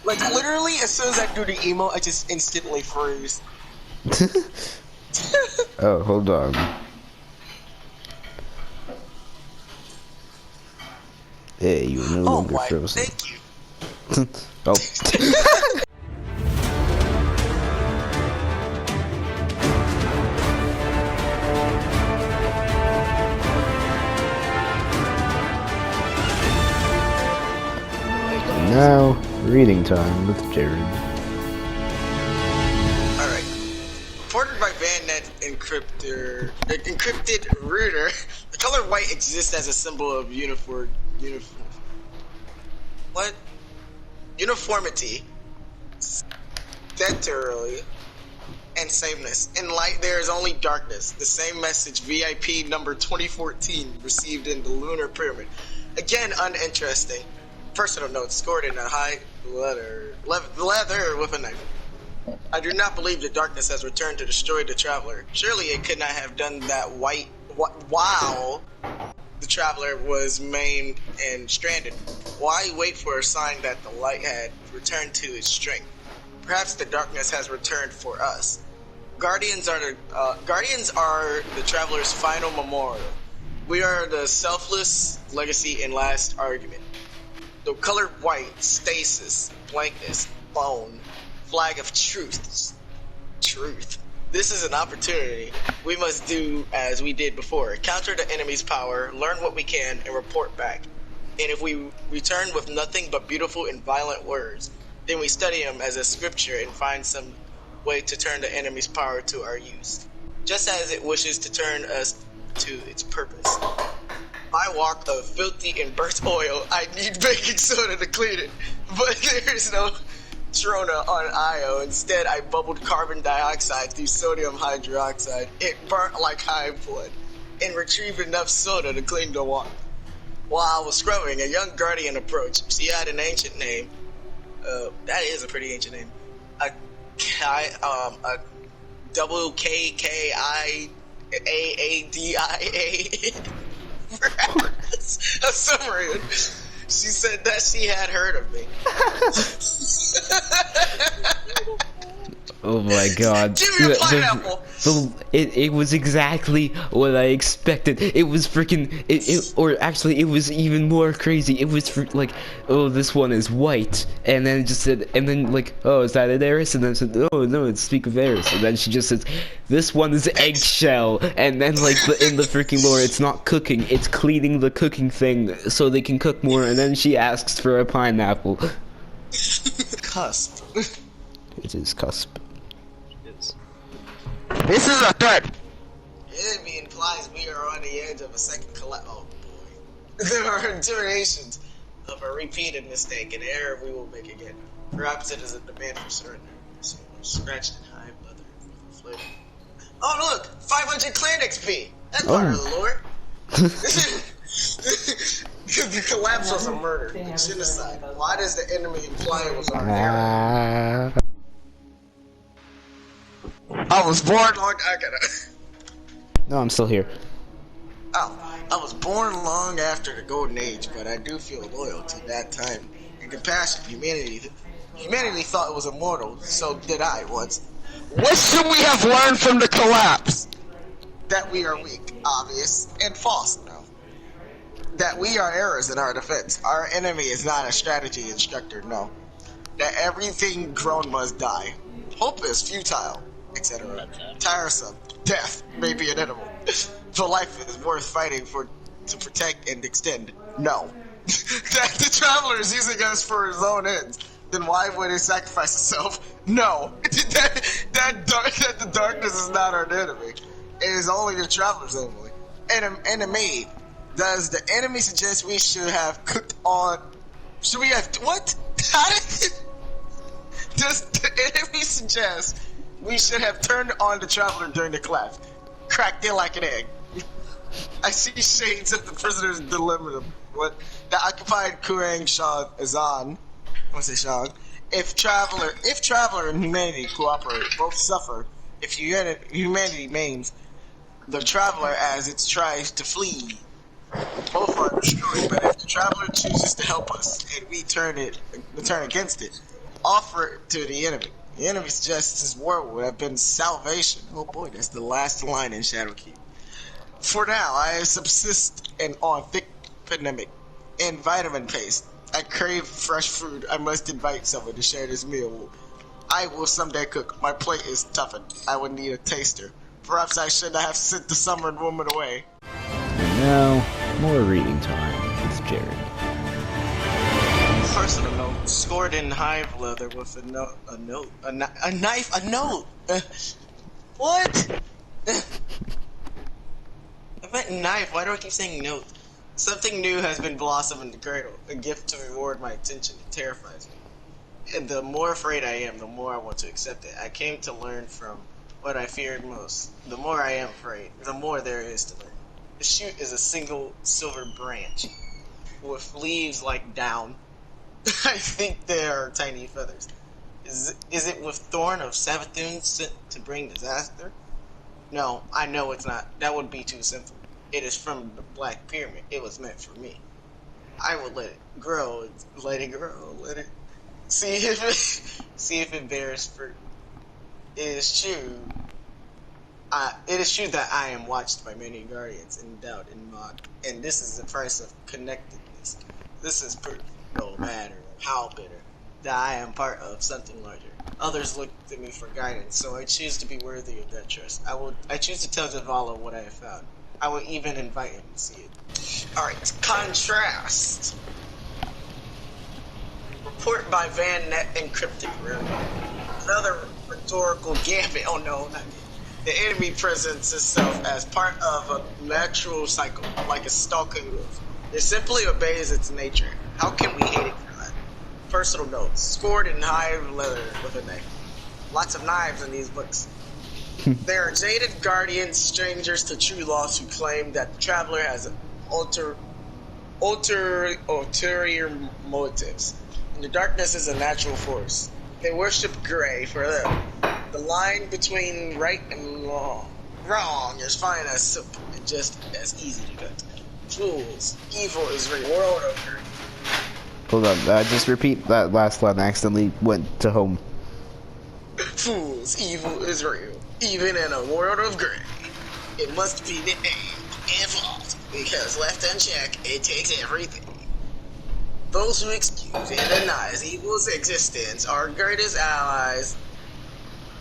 Like literally, as soon as I do the emo, I just instantly freeze. Oh, hold on. Hey, you're no longer frozen. Thank you. Oh. Now, reading time with Jerrid. Alright. Reported by VanNet encrypted router, the color white exists as a symbol of uniformity, statutorily, and sameness. In light, there is only darkness. The same message VIP number 2014 received in the lunar pyramid. Again, uninteresting. Personal notes scored in a high leather with a knife. I do not believe the darkness has returned to destroy the traveler. Surely it could not have done that while the traveler was maimed and stranded. Why wait for a sign that the light had returned to its strength? Perhaps the darkness has returned for us. Guardians are the traveler's final memorial. We are the selfless legacy and last argument. The color white, stasis, blankness, bone, flag of truth. This is an opportunity. We must do as we did before. Counter the enemy's power, learn what we can, and report back. And if we return with nothing but beautiful and violent words, then we study them as a scripture and find some way to turn the enemy's power to our use. Just as it wishes to turn us to its purpose. My walk of filthy and burnt oil, I need baking soda to clean it, but there is no Trona on Io. Instead, I bubbled carbon dioxide through sodium hydroxide. It burnt like hive blood, and retrieved enough soda to clean the water. While I was scrubbing, a young guardian approached. She had an ancient name. That is a pretty ancient name. A WKKIAADIA. A Sumerian. She said that she had heard of me. Oh my god. Give me a pineapple! It was exactly what I expected. It was freaking or actually it was even more crazy. It was like, oh, this one is white, and then it just said, and then like, oh, is that an Eris? And then it said, oh no, it's Speak of Eris. And then she just says, this one is eggshell, and then like in the freaking lore, it's not cooking, it's cleaning the cooking thing so they can cook more. And then she asks for a pineapple. Cusp. It is cusp. This is a threat. Enemy implies we are on the edge of a second collapse. Oh boy. There are intimations of a repeated mistake, an error we will make again. Perhaps it is a demand for surrender. So scratched and high leather with a flavor. Oh look! 500 clan XP! That's part of the lore. The collapse was a murder. Genocide. Why does the enemy imply it was our error? I was born long. No, I'm still here. Oh, I was born long after the Golden Age, but I do feel loyal to that time and compassion. Humanity thought it was immortal, so did I once. What should we have learned from the collapse? That we are weak, obvious, and false. No. That we are errors in our defense. Our enemy is not a strategy instructor. No. That everything grown must die. Hope is futile. Etc. Tiresome. Death may be inevitable. But life is worth fighting for, to protect and extend. No. That the traveler is using us for his own ends. Then why would he sacrifice himself? No. that the darkness is not our enemy. It is only the traveler's enemy. Enemy. Does the enemy suggest we should have cooked on? Should we have what? How did it? Does the enemy suggest we should have turned on the traveler during the collapse? Cracked it like an egg. I see shades of the prisoner's dilemma. What? The occupied Kurang Shah Azan. I want to say Shah. If traveler and humanity cooperate, both suffer. If humanity maims the traveler as it tries to flee, both are destroyed. But if the traveler chooses to help us and we turn against it, offer it to the enemy. The enemy suggests this war would have been salvation. Oh boy, that's the last line in Shadowkeep. For now, I subsist on thick pandemic and vitamin paste. I crave fresh food. I must invite someone to share this meal. I will someday cook. My plate is toughened. I would need a taster. Perhaps I should have sent the summoned woman away. And now, more reading time with Jerrid. Personal note, scored in hive leather with a knife, a note. What? I meant knife. Why do I keep saying note? Something new has been blossoming in the cradle. A gift to reward my attention. It terrifies me. And the more afraid I am, the more I want to accept it. I came to learn from what I feared most. The more I am afraid, the more there is to learn. The shoot is a single silver branch with leaves like down. I think they are tiny feathers. Is it with thorn of Savathun sent to bring disaster? No, I know it's not. That would be too simple. It is from the Black Pyramid. It was meant for me. I will let it grow. Let it grow. Let it see if it bears fruit. It is true. It is true that I am watched by many guardians in doubt and mocked, and this is the price of connectedness. This is proof, no matter how bitter, that I am part of something larger. Others look to me for guidance, so I choose to be worthy of that trust. I choose to tell Zavala what I have found. I will even invite him to see it. Alright, contrast. Report by Van Net Encrypted Room. Another rhetorical gambit. Oh no, not me. The enemy presents itself as part of a natural cycle, like a stalking wolf. It simply obeys its nature. How can we hate it for that? Personal notes. Scored in hive leather with a knife. Lots of knives in these books. There are jaded guardians, strangers to true loss, who claim that the traveler has ulterior motives. And the darkness is a natural force. They worship gray for them. The line between right and wrong is fine as soup and just as easy to cut. Fools, evil is the world over. Hold on, just repeat that last line. I accidentally went to home. Fools, evil is real, even in a world of gray. It must be named and fought, because left unchecked, it takes everything. Those who excuse and deny evil's existence are greatest allies.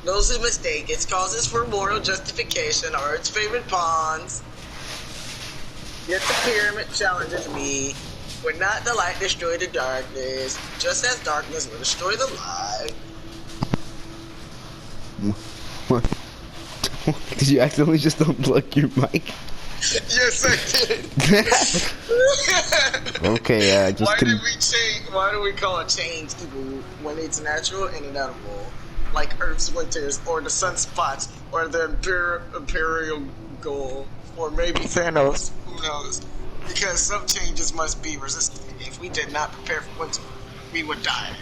Those who mistake its causes for moral justification are its favorite pawns. Yet the pyramid challenges me. Would not the light destroy the darkness, just as darkness will destroy the light? What? Did you accidentally just unplug your mic? Yes, I did. Okay, just why do we call it change evil when it's natural and inevitable? Like Earth's winters, or the sunspots, or the imperial goal, or maybe Thanos, who knows? Because some changes must be resisted. If we did not prepare for winter, we would die.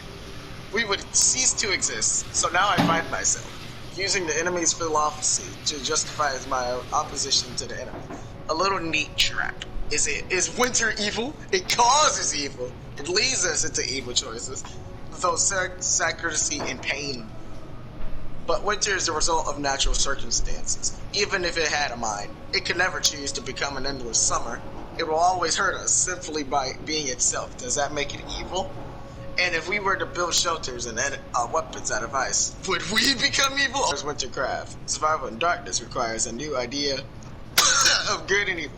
We would cease to exist. So now I find myself using the enemy's philosophy to justify my opposition to the enemy. A little neat trap. Is winter evil? It causes evil. It leads us into evil choices, though sacrifice and pain. But winter is the result of natural circumstances. Even if it had a mind, it could never choose to become an endless summer. It will always hurt us simply by being itself. Does that make it evil? And if we were to build shelters and weapons out of ice, would we become evil? There's wintercraft. Survival in darkness requires a new idea of good and evil.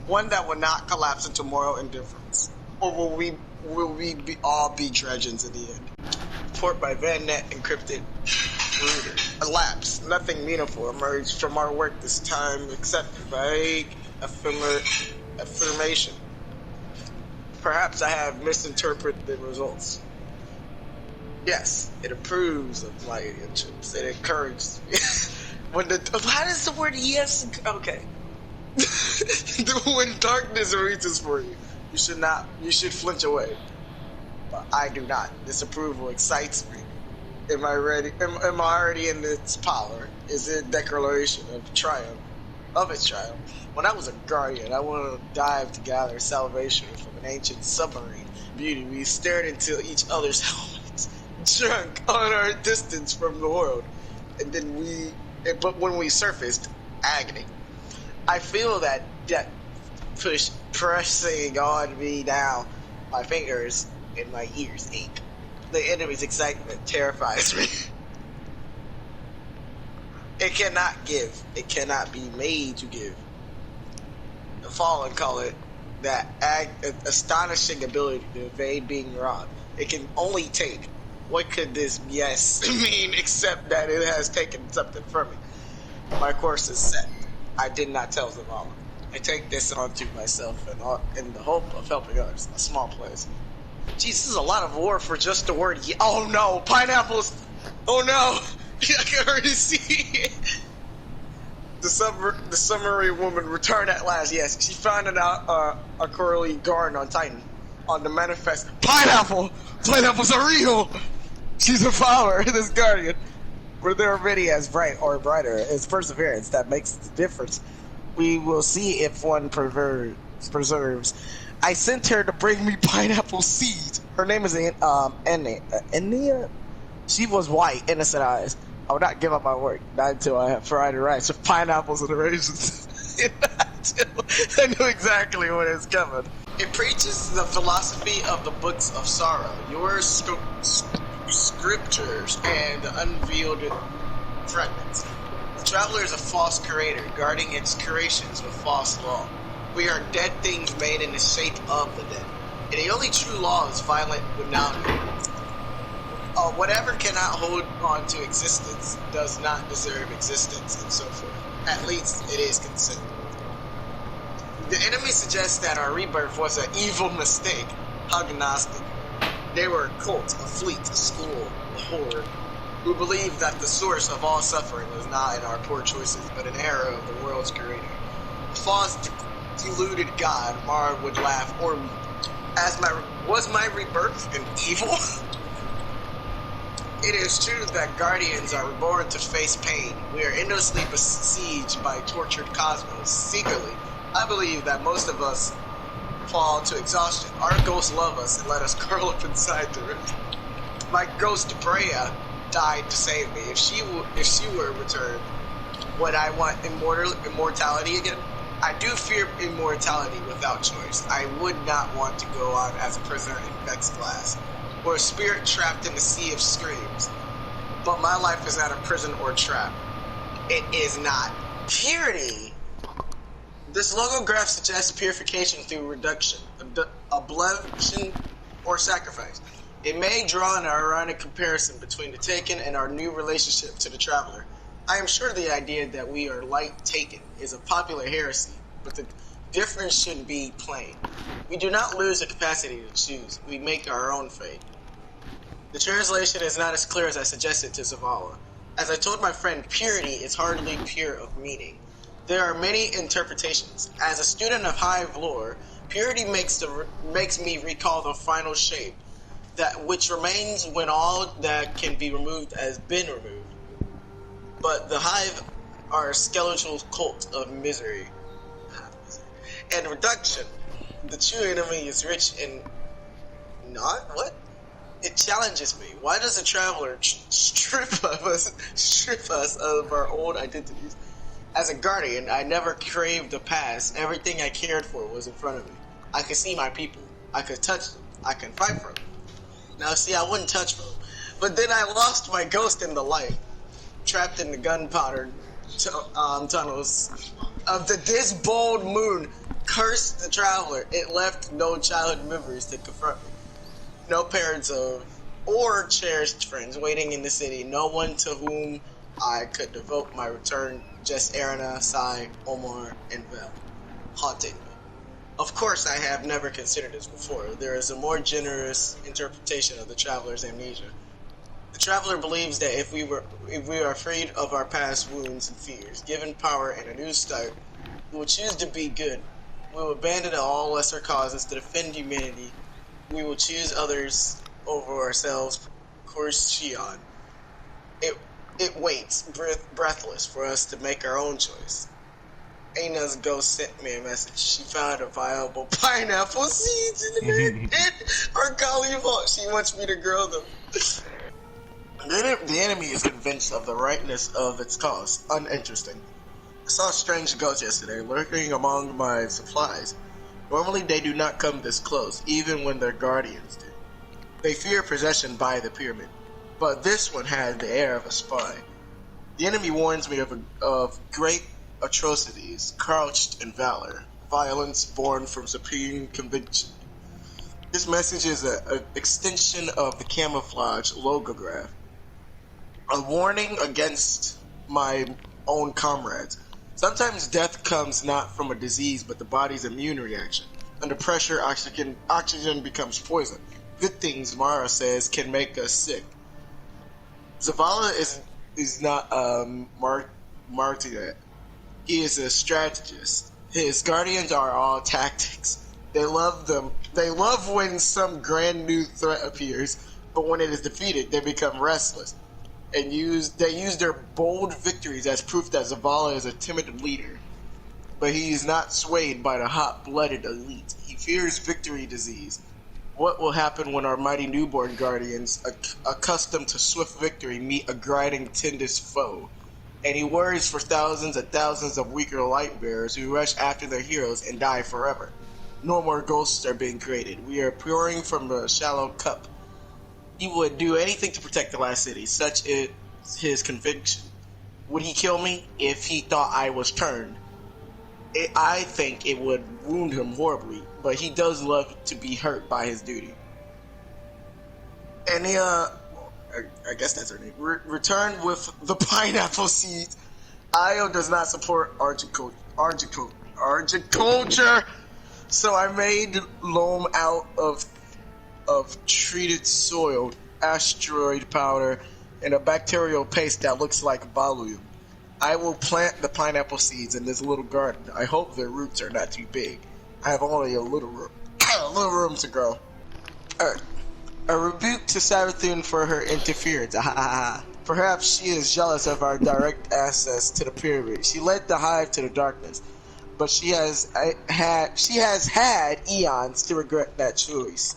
One that will not collapse into moral indifference. Or will we all be tragedians in the end? Report by Van Net Encrypted. Elapsed. Nothing meaningful emerged from our work this time except vague affirmation. Perhaps I have misinterpreted the results. Yes, it approves of my intentions. It encourages me. How does the word yes? Okay. When darkness reaches for you, you should flinch away. But I do not. This approval excites me. Am I ready? Am I already in its power? Is it a declaration of triumph? Of its triumph? When I was a guardian, I wanted to dive to gather salvation from an ancient submarine beauty. We stared into each other's helmets. drunk on our distance from the world. And then but when we surfaced, agony. I feel that pressing on me now. My fingers and my ears ache. The enemy's excitement terrifies me. It cannot give. It cannot be made to give. The Fallen call it that astonishing ability to evade being robbed. It can only take. What could this yes mean except that it has taken something from me? My course is set. I did not tell Zavala. I take this onto myself in the hope of helping others. A small place. Jeez, this is a lot of war for just the word. Oh no, pineapples! Oh no! I can already see it. The submarine woman returned at last. Yes, she found a curly garden on Titan. On the manifest, pineapple! Pineapples are real! She's a follower, this guardian. Were there already as bright or brighter as perseverance that makes the difference. We will see if one preserves. I sent her to bring me pineapple seeds. Her name is Enya. She was white, innocent eyes. I will not give up my work, not until I have fried rice with pineapples and raisins. I knew exactly what is coming. It preaches the philosophy of the books of sorrow, your scriptures, and the unveiled fragments. The traveler is a false creator, guarding its creations with false law. We are dead things made in the shape of the dead. And the only true law is violent without it. Whatever cannot hold on to existence does not deserve existence, and so forth. At least it is considered. The enemy suggests that our rebirth was an evil mistake, agnostic. They were a cult, a fleet, a school, a horde, who believed that the source of all suffering was not in our poor choices, but an error of the world's creator. A false, deluded God, Mara would laugh or weep. Was my rebirth an evil? It is true that guardians are reborn to face pain. We are endlessly besieged by tortured cosmos. Secretly, I believe that most of us fall to exhaustion. Our ghosts love us and let us curl up inside the rift. My ghost Brea died to save me. If she were returned, would I want immortality again? I do fear immortality without choice. I would not want to go on as a prisoner in Vex glass, or a spirit trapped in the sea of screams. But my life is not a prison or trap. It is not. Purity! This logograph suggests purification through reduction, ablution, or sacrifice. It may draw an ironic comparison between the Taken and our new relationship to the Traveler. I am sure the idea that we are like Taken is a popular heresy, but the difference should be plain. We do not lose the capacity to choose. We make our own fate. The translation is not as clear as I suggested to Zavala. As I told my friend, purity is hardly pure of meaning. There are many interpretations. As a student of Hive lore, purity makes me recall the final shape, that which remains when all that can be removed has been removed. But the Hive are a skeletal cult of misery and reduction. The true enemy is rich in not what? It challenges me. Why does the Traveler strip us of our old identities? As a guardian, I never craved the past. Everything I cared for was in front of me. I could see my people. I could touch them. I could fight for them. Now, see, I wouldn't touch them. But then I lost my ghost in the light, trapped in the gunpowder tunnels of this bold moon. Cursed the Traveler. It left no childhood memories to confront me. No parents or cherished friends waiting in the city. No one to whom I could devote my return. Just Erina, Sai, Omar, and Vel. Haunting me. Of course, I have never considered this before. There is a more generous interpretation of the Traveler's amnesia. The Traveler believes that if we are freed of our past wounds and fears, given power and a new start, we will choose to be good. We will abandon all lesser causes to defend humanity. We will choose others over ourselves. Course Shion. It waits, breathless, for us to make our own choice. Aina's ghost sent me a message. She found a viable pineapple seeds in her golly vault. She wants me to grow them. The enemy is convinced of the rightness of its cause. Uninteresting. I saw strange ghosts yesterday, lurking among my supplies. Normally they do not come this close, even when their guardians do. They fear possession by the pyramid, but this one has the air of a spy. The enemy warns me of great atrocities, couched in valor, violence born from supreme conviction. This message is an extension of the camouflage logograph, a warning against my own comrades. Sometimes death comes not from a disease, but the body's immune reaction. Under pressure, oxygen becomes poison. Good things, Mara says, can make us sick. Zavala is not martyr. He is a strategist. His guardians are all tactics. They love them. They love when some grand new threat appears, but when it is defeated, they become restless and they use their bold victories as proof that Zavala is a timid leader. But he is not swayed by the hot-blooded elite. He fears victory disease. What will happen when our mighty newborn guardians, accustomed to swift victory, meet a grinding Tindus foe? And he worries for thousands and thousands of weaker light bearers who rush after their heroes and die forever. No more ghosts are being created. We are pouring from a shallow cup. He would do anything to protect the last city, such is his conviction. Would he kill me if he thought I was turned? I think it would wound him horribly, but he does love to be hurt by his duty. And I guess that's her name. Return with the pineapple seeds. Io does not support argiculture, so I made loam out of treated soil, asteroid powder, and a bacterial paste that looks like baluum. I will plant the pineapple seeds in this little garden. I hope their roots are not too big. I have only a little room to grow. Alright. A rebuke to Savathun for her interference. Perhaps she is jealous of our direct access to the pyramid. She led the hive to the darkness, but she has had eons to regret that choice.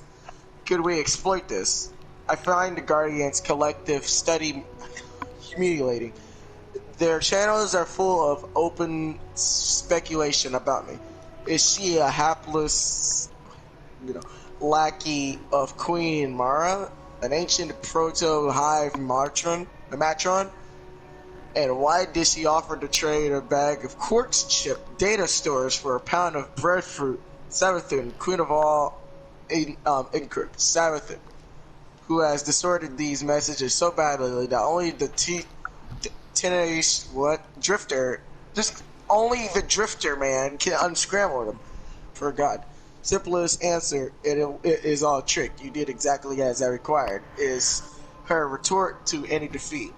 Could we exploit this? I find the Guardians' collective study humiliating. Their channels are full of open speculation about me. Is she a hapless, lackey of Queen Mara, an ancient proto-hive matron? And why did she offer to trade a bag of quartz chip data stores for a pound of breadfruit? Savathun, queen of all encrypt, Savathun, who has distorted these messages so badly that only the only the drifter man can unscramble them. For God. Simplest answer, it is all trick. You did exactly as I required, is her retort to any defeat.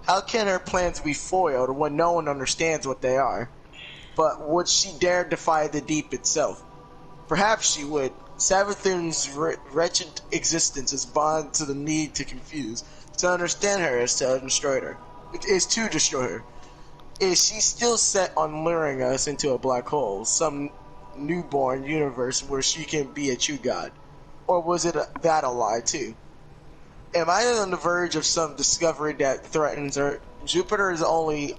How can her plans be foiled when no one understands what they are? But would she dare defy the deep itself? Perhaps she would. Savathun's wretched existence is bound to the need to confuse. To understand her is to destroy her. Is to destroy her. Is she still set on luring us into a black hole, some newborn universe where she can be a true god? Or was it that a lie too? Am I on the verge of some discovery that threatens her? Jupiter is always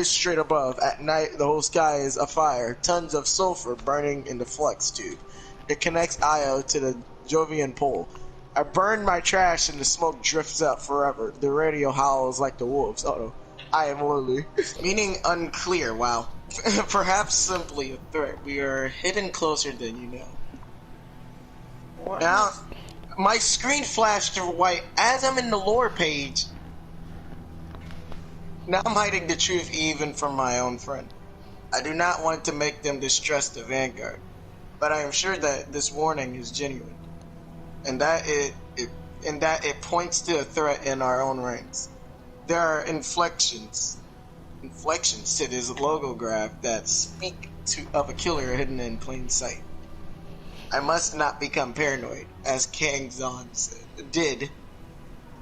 straight above. At night, the whole sky is afire. Tons of sulfur burning in the flux tube. It connects Io to the Jovian pole. I burn my trash and the smoke drifts up forever. The radio howls like the wolves. Uh-oh. I am Lily. Meaning unclear, wow. Perhaps simply a threat. We are hidden closer than you know. What? Now, my screen flashed to white as I'm in the lore page. Now I'm hiding the truth even from my own friend. I do not want to make them distrust the Vanguard, but I am sure that this warning is genuine, and that it points to a threat in our own ranks. There are inflections to this logograph that speak of a killer hidden in plain sight. I must not become paranoid, as Kang Zahn did.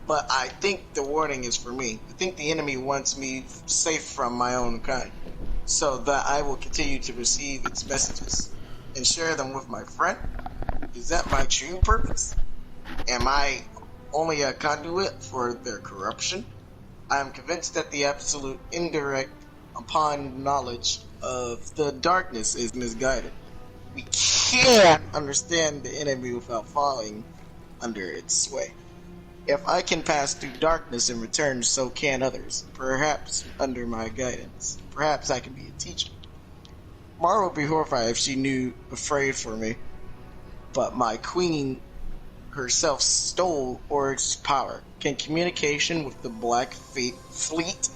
But I think the warning is for me. I think the enemy wants me safe from my own kind, so that I will continue to receive its messages and share them with my friend. Is that my true purpose? Am I only a conduit for their corruption. I am convinced that the absolute indirect upon knowledge of the darkness is misguided. We can't understand the enemy without falling under its sway. If I can pass through darkness in return, so can others. Perhaps under my guidance. Perhaps I can be a teacher. Mara would be horrified if she knew afraid for me. But my queen herself stole Oryx's power. Can communication with the Black Fleet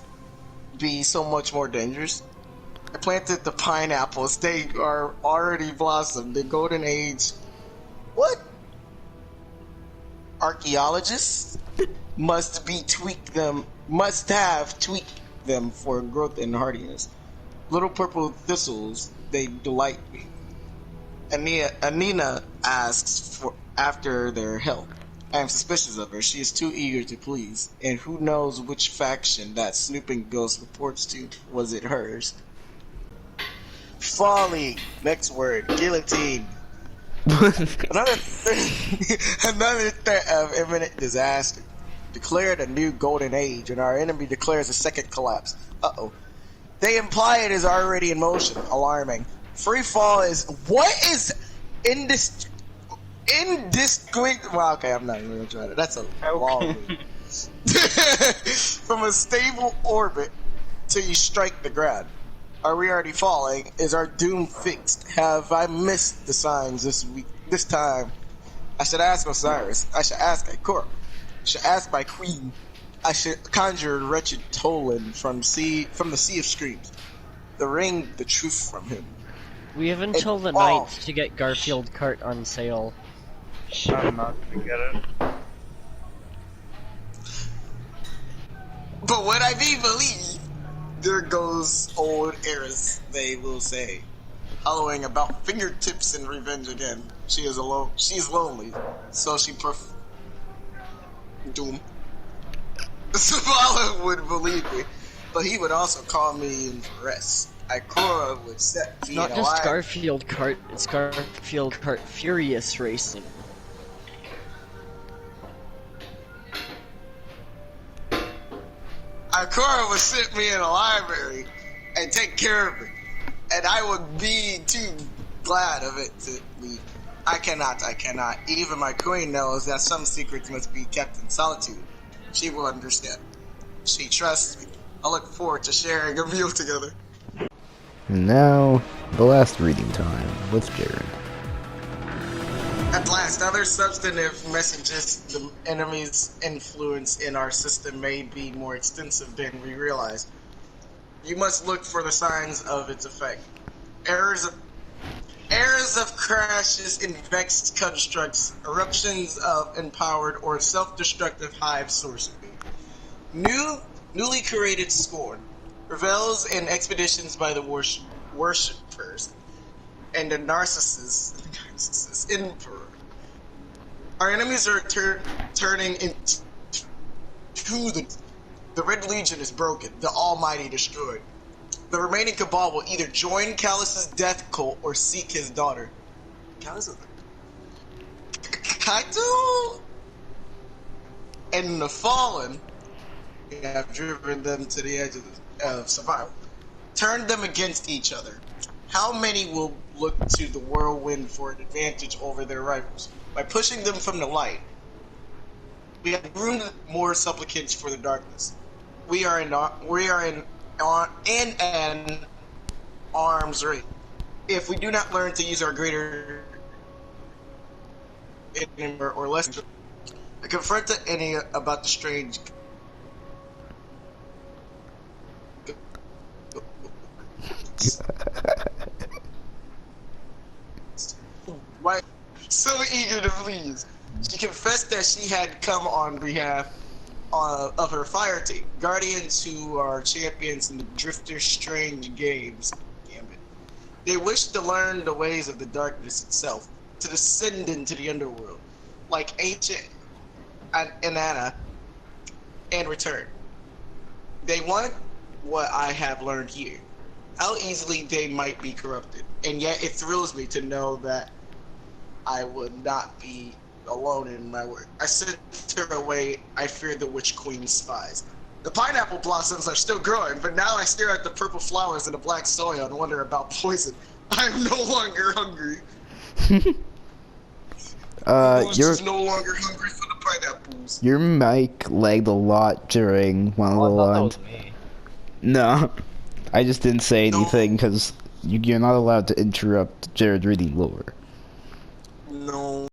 be so much more dangerous? I planted the pineapples. They are already blossomed. The golden age. What? Archaeologists must have tweaked them for growth and hardiness. Little purple thistles, they delight me. Anina asks after their health. I am suspicious of her. She is too eager to please. And who knows which faction that snooping ghost reports to? Was it hers? Folly. Next word. Guillotine. Another threat of imminent disaster. Declared a new golden age, and our enemy declares a second collapse. Uh-oh. They imply it is already in motion. Alarming. Free fall is... What is indistinct... Well, okay, I'm not even going to try that. That's a long move. From a stable orbit till you strike the ground. Are we already falling? Is our doom fixed? Have I missed the signs this time? I should ask Osiris. I should ask Ikora. I should ask my queen. I should conjure wretched Tolan from the sea of screams. Wring the truth from him. We have until the 9th to get Garfield Cart on sale. I'm not gonna get it. But would I be believed? There goes old Eris, they will say, hollowing about fingertips and revenge again. She is alone. She is lonely, so she Doom. Zavala would believe me, but he would also call me in for rest. Ikora would set me Not alive. just Garfield Cart, it's Garfield Cart Furious Racing. Ikora would sit me in a library and take care of me, and I would be too glad of it to leave. I cannot. Even my queen knows that some secrets must be kept in solitude. She will understand. She trusts me. I look forward to sharing a meal together. And now, the last reading time with Jerrid. At last, other substantive messages. The enemy's influence in our system may be more extensive than we realize. You must look for the signs of its effect. Errors of crashes in vexed constructs, eruptions of empowered or self-destructive hive sorcery. Newly created scorn. Revels in expeditions by the worshippers and the narcissus emperor. Our enemies are turning into the Red Legion is broken, the Almighty destroyed. The remaining cabal will either join Callus's death cult or seek his daughter. Callus Kaito and the Fallen have driven them to the edge of survival. Turned them against each other. How many will look to the whirlwind for an advantage over their rivals? By pushing them from the light, we have groomed more supplicants for the darkness. We are in an arms race. If we do not learn to use our greater or less, I confront any about the strange. Why so eager to please? She confessed that she had come on behalf of her fire team, guardians who are champions in the Drifter Strange games. Damn it. They wish to learn the ways of the darkness itself, to descend into the underworld, like ancient Inanna, and return. They want what I have learned here. How easily they might be corrupted, and yet it thrills me to know that I would not be alone in my work. I sent her away. I fear the witch queen's spies. The pineapple blossoms are still growing, but now I stare at the purple flowers and the black soil and wonder about poison. I am no longer hungry. You're just no longer hungry for the pineapples. your mic lagged a lot during one of the lines. No, I just didn't say anything because you're not allowed to interrupt Jerrid reading lore. No,